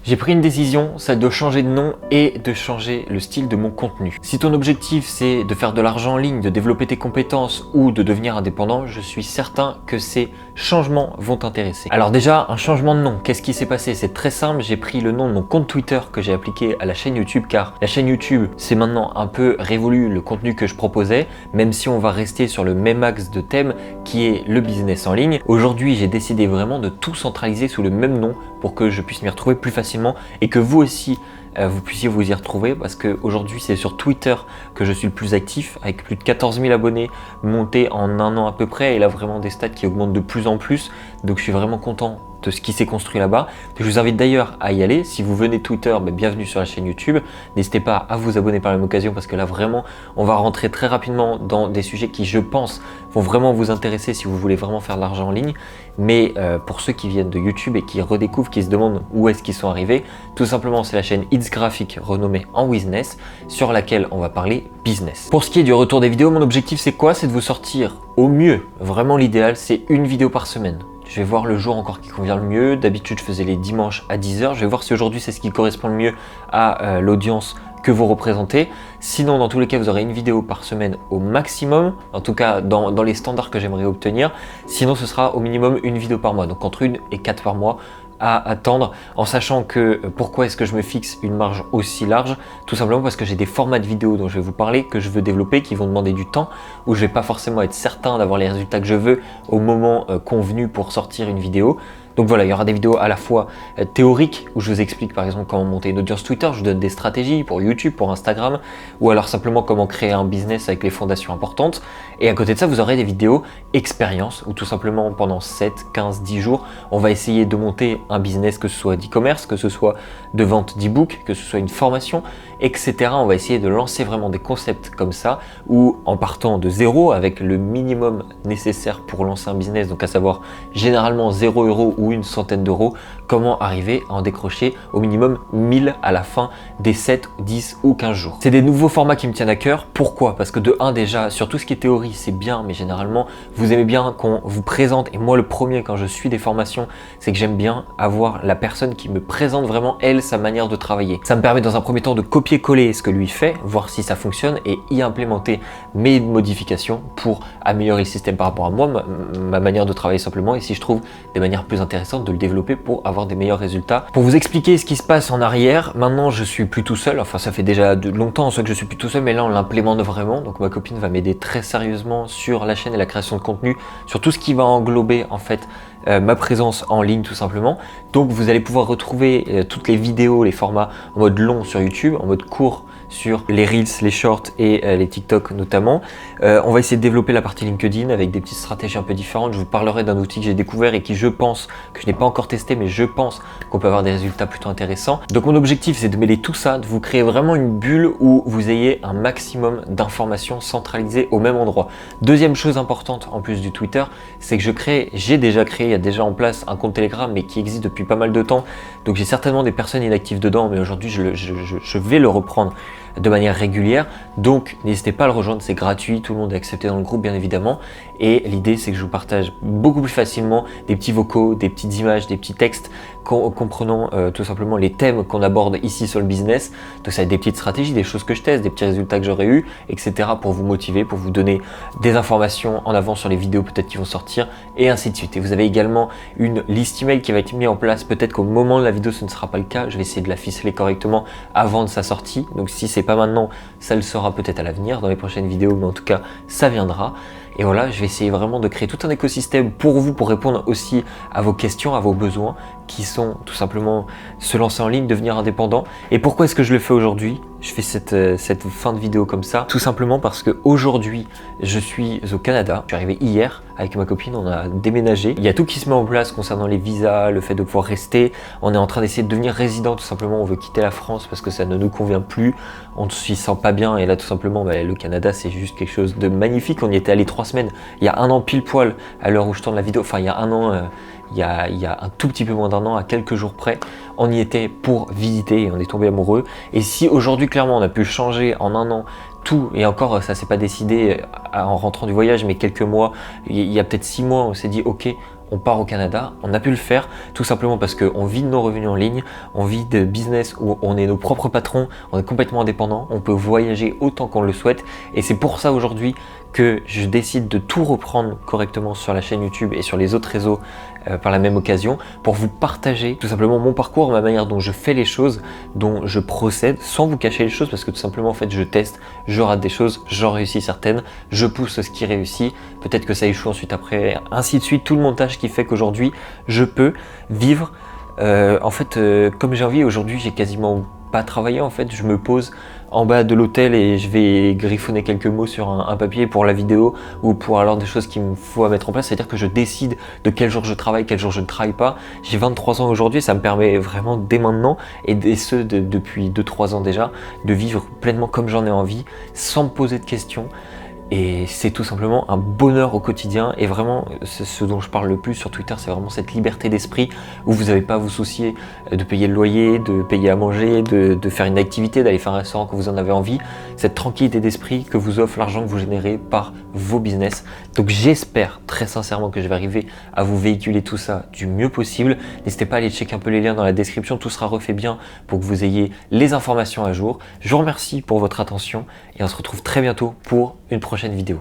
J'ai pris une décision, celle de changer de nom et de changer le style de mon contenu. Si ton objectif c'est de faire de l'argent en ligne, de développer tes compétences ou de devenir indépendant, je suis certain que ces changements vont t'intéresser. Alors déjà, un changement de nom, qu'est-ce qui s'est passé? C'est très simple, j'ai pris le nom de mon compte Twitter que j'ai appliqué à la chaîne YouTube car la chaîne YouTube c'est maintenant un peu révolu le contenu que je proposais, même si on va rester sur le même axe de thème qui est le business en ligne. Aujourd'hui, j'ai décidé vraiment de tout centraliser sous le même nom pour que je puisse m'y retrouver plus facilement et que vous aussi vous puissiez vous y retrouver parce qu'aujourd'hui c'est sur Twitter que je suis le plus actif avec plus de 14 000 abonnés montés en un an à peu près et là vraiment des stats qui augmentent de plus en plus, donc je suis vraiment content de ce qui s'est construit là-bas. Je vous invite d'ailleurs à y aller. Si vous venez de Twitter, bienvenue sur la chaîne YouTube. N'hésitez pas à vous abonner par la même occasion parce que là vraiment on va rentrer très rapidement dans des sujets qui je pense vont vraiment vous intéresser si vous voulez vraiment faire de l'argent en ligne. Mais pour ceux qui viennent de YouTube et qui redécouvrent, qui se demandent où est-ce qu'ils sont arrivés, tout simplement c'est la chaîne It's Graphic renommée en Business sur laquelle on va parler business. Pour ce qui est du retour des vidéos, mon objectif c'est quoi? C'est de vous sortir au mieux, vraiment l'idéal c'est une vidéo par semaine. Je vais voir le jour encore qui convient le mieux. D'habitude, je faisais les dimanches à 10 h. Je vais voir si aujourd'hui, c'est ce qui correspond le mieux à l'audience que vous représentez. Sinon, dans tous les cas, vous aurez une vidéo par semaine au maximum. En tout cas, dans les standards que j'aimerais obtenir. Sinon, ce sera au minimum une vidéo par mois. Donc, entre 1 et 4 par mois à attendre, en sachant que pourquoi est-ce que je me fixe une marge aussi large? Tout simplement parce que j'ai des formats de vidéos dont je vais vous parler, que je veux développer, qui vont demander du temps, où je vais pas forcément être certain d'avoir les résultats que je veux au moment convenu pour sortir une vidéo. Donc voilà, il y aura des vidéos à la fois théoriques où je vous explique par exemple comment monter une audience Twitter, je vous donne des stratégies pour YouTube, pour Instagram, ou alors simplement comment créer un business avec les fondations importantes. Et à côté de ça, vous aurez des vidéos expérience où tout simplement pendant 7, 15, 10 jours, on va essayer de monter un business, que ce soit d'e-commerce, que ce soit de vente d'e-book, que ce soit une formation, etc. On va essayer de lancer vraiment des concepts comme ça, où en partant de zéro, avec le minimum nécessaire pour lancer un business, donc à savoir généralement 0 € ou une centaine d'euros, comment arriver à en décrocher au minimum 1000 à la fin des 7, 10 ou 15 jours. C'est des nouveaux formats qui me tiennent à cœur. Pourquoi? Parce que de 1 déjà, sur tout ce qui est théorie, c'est bien, mais généralement, vous aimez bien qu'on vous présente, et moi le premier quand je suis des formations, c'est que j'aime bien avoir la personne qui me présente vraiment, elle, sa manière de travailler. Ça me permet dans un premier temps de copier-coller ce que lui fait, voir si ça fonctionne et y implémenter mes modifications pour améliorer le système par rapport à moi, ma manière de travailler simplement, et si je trouve des manières plus intéressante de le développer pour avoir des meilleurs résultats. Pour vous expliquer ce qui se passe en arrière, maintenant je suis plus tout seul, enfin ça fait déjà longtemps que je suis plus tout seul, mais là on l'implémente vraiment, donc ma copine va m'aider très sérieusement sur la chaîne et la création de contenu, sur tout ce qui va englober en fait ma présence en ligne tout simplement. Donc vous allez pouvoir retrouver toutes les vidéos, les formats en mode long sur YouTube, en mode court sur les Reels, les Shorts et les TikTok notamment. On va essayer de développer la partie LinkedIn avec des petites stratégies un peu différentes. Je vous parlerai d'un outil que j'ai découvert et qui je pense, que je n'ai pas encore testé, mais je pense qu'on peut avoir des résultats plutôt intéressants. Donc mon objectif c'est de mêler tout ça, de vous créer vraiment une bulle où vous ayez un maximum d'informations centralisées au même endroit. Deuxième chose importante en plus du Twitter, c'est que j'ai déjà créé, il y a déjà en place un compte Telegram mais qui existe depuis pas mal de temps. Donc j'ai certainement des personnes inactives dedans, mais aujourd'hui je vais le reprendre de manière régulière, donc n'hésitez pas à le rejoindre, c'est gratuit, tout le monde est accepté dans le groupe bien évidemment, et l'idée c'est que je vous partage beaucoup plus facilement des petits vocaux, des petites images, des petits textes comprenant tout simplement les thèmes qu'on aborde ici sur le business. Donc ça va être des petites stratégies, des choses que je teste, des petits résultats que j'aurais eu, etc. pour vous motiver, pour vous donner des informations en avant sur les vidéos peut-être qui vont sortir et ainsi de suite. Et vous avez également une liste email qui va être mise en place, peut-être qu'au moment de la vidéo ce ne sera pas le cas, je vais essayer de la ficeler correctement avant de sa sortie, donc si c'est pas maintenant, ça le sera peut-être à l'avenir dans les prochaines vidéos, mais en tout cas ça viendra. Et voilà, je vais essayer vraiment de créer tout un écosystème pour vous, pour répondre aussi à vos questions, à vos besoins, qui sont tout simplement se lancer en ligne, devenir indépendant. Et pourquoi est-ce que je le fais aujourd'hui? Je fais cette fin de vidéo comme ça, tout simplement parce qu'aujourd'hui, je suis au Canada. Je suis arrivé hier avec ma copine, on a déménagé. Il y a tout qui se met en place concernant les visas, le fait de pouvoir rester. On est en train d'essayer de devenir résident, tout simplement. On veut quitter la France parce que ça ne nous convient plus. On ne s'y sent pas bien. Et là, tout simplement, le Canada, c'est juste quelque chose de magnifique. On y était allé 3 semaines, il y a un an pile poil, à l'heure où je tourne la vidéo. Enfin, il y a un an... il y a un tout petit peu moins d'un an, à quelques jours près, on y était pour visiter et on est tombé amoureux. Et si aujourd'hui, clairement, on a pu changer en un an tout, et encore, ça s'est pas décidé en rentrant du voyage, mais quelques mois, il y a peut-être 6 mois, on s'est dit, ok, on part au Canada. On a pu le faire tout simplement parce qu'on vit de nos revenus en ligne, on vit de business où on est nos propres patrons, on est complètement indépendant, on peut voyager autant qu'on le souhaite et c'est pour ça aujourd'hui que je décide de tout reprendre correctement sur la chaîne YouTube et sur les autres réseaux par la même occasion pour vous partager tout simplement mon parcours, ma manière dont je fais les choses, dont je procède sans vous cacher les choses parce que tout simplement en fait je teste, je rate des choses, j'en réussis certaines, je pousse ce qui réussit, peut-être que ça échoue ensuite après, ainsi de suite, tout le montage qui fait qu'aujourd'hui je peux vivre comme j'ai envie. Aujourd'hui j'ai quasiment pas travaillé en fait, je me pose en bas de l'hôtel et je vais griffonner quelques mots sur un papier pour la vidéo ou pour alors des choses qu'il me faut à mettre en place, c'est-à-dire que je décide de quel jour je travaille, quel jour je ne travaille pas. J'ai 23 ans aujourd'hui, ça me permet vraiment dès maintenant et ce depuis 2-3 ans déjà de vivre pleinement comme j'en ai envie sans me poser de questions. Et c'est tout simplement un bonheur au quotidien et vraiment c'est ce dont je parle le plus sur Twitter, c'est vraiment cette liberté d'esprit où vous n'avez pas à vous soucier de payer le loyer, de payer à manger, de faire une activité, d'aller faire un restaurant quand vous en avez envie, cette tranquillité d'esprit que vous offre l'argent que vous générez par vos business. Donc j'espère très sincèrement que je vais arriver à vous véhiculer tout ça du mieux possible. N'hésitez pas à aller checker un peu les liens dans la description, tout sera refait bien pour que vous ayez les informations à jour. Je vous remercie pour votre attention et on se retrouve très bientôt pour une prochaine vidéo.